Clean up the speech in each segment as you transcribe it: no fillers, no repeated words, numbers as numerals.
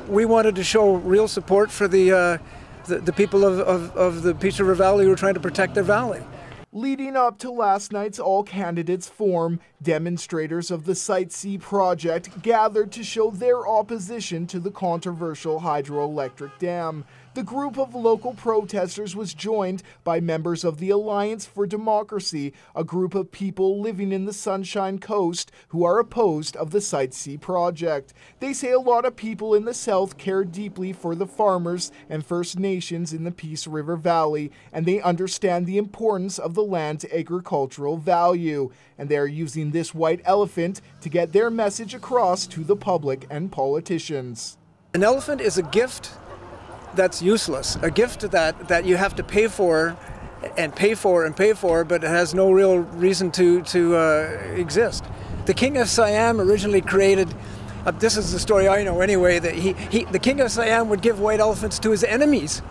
we wanted to show real support for the people of the Peace River Valley who are trying to protect their valley. Leading up to last night's All Candidates Forum, demonstrators of the Site C project gathered to show their opposition to the controversial hydroelectric dam. The group of local protesters was joined by members of the Alliance for Democracy, a group of people living in the Sunshine Coast who are opposed of the Site C project. They say a lot of people in the South care deeply for the farmers and First Nations in the Peace River Valley, and they understand the importance of the land's agricultural value. And they are using this white elephant to get their message across to the public and politicians. An elephant is a gift that's useless, a gift that you have to pay for and pay for and pay for, but it has no real reason to exist. The King of Siam originally created, this is the story I know anyway, that the King of Siam would give white elephants to his enemies,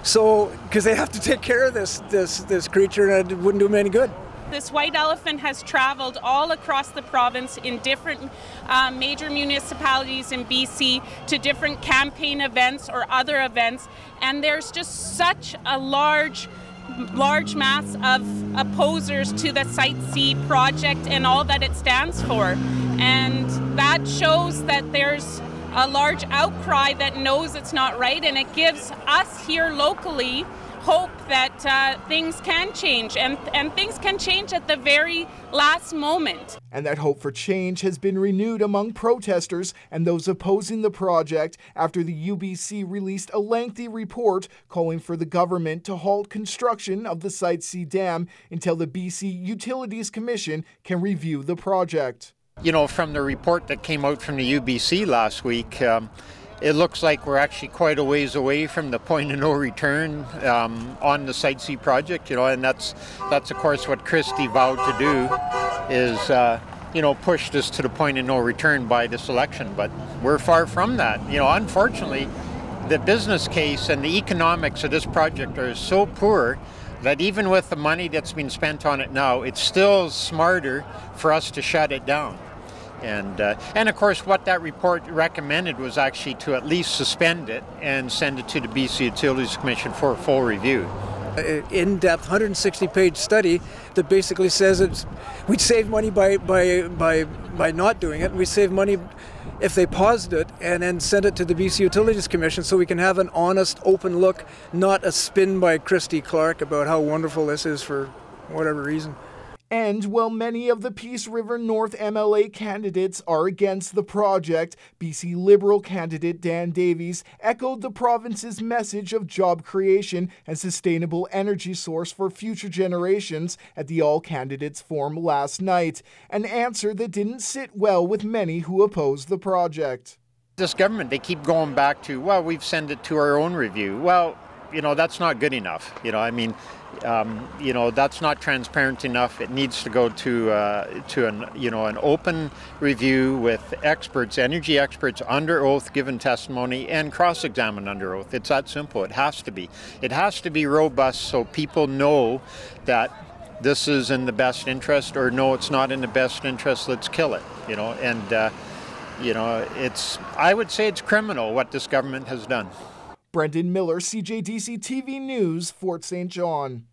so because they have to take care of this creature and it wouldn't do him any good. This white elephant has traveled all across the province in different major municipalities in BC to different campaign events or other events, and there's just such a large mass of opposers to the Site C project and all that it stands for. And that shows that there's a large outcry that knows it's not right, and it gives us here locally hope that things can change, and things can change at the very last moment. And that hope for change has been renewed among protesters and those opposing the project after the UBC released a lengthy report calling for the government to halt construction of the Site C dam until the BC Utilities Commission can review the project. You know, from the report that came out from the UBC last week, it looks like we're actually quite a ways away from the point of no return on the Site C project, you know, and that's of course what Christie vowed to do is, you know, pushed us to the point of no return by this election, but we're far from that. You know, unfortunately, the business case and the economics of this project are so poor that even with the money that's been spent on it now, it's still smarter for us to shut it down. And of course what that report recommended was actually to at least suspend it and send it to the BC Utilities Commission for a full review. An in-depth 160-page study that basically says we'd save money by not doing it. We'd save money if they paused it and then sent it to the BC Utilities Commission so we can have an honest, open look, not a spin by Christy Clark about how wonderful this is for whatever reason. And while many of the Peace River North MLA candidates are against the project, BC Liberal candidate Dan Davies echoed the province's message of job creation and sustainable energy source for future generations at the All Candidates Forum last night, an answer that didn't sit well with many who oppose the project. This government, they keep going back to, well, we've sent it to our own review. Well, you know, that's not good enough. You know, I mean, you know, that's not transparent enough. It needs to go to an open review with experts, energy experts under oath, given testimony, and cross-examined under oath. It's that simple. It has to be. It has to be robust so people know that this is in the best interest, or no, it's not in the best interest. Let's kill it. You know, and you know, I would say it's criminal what this government has done. Brendan Miller, CJDC-TV News, Fort St. John.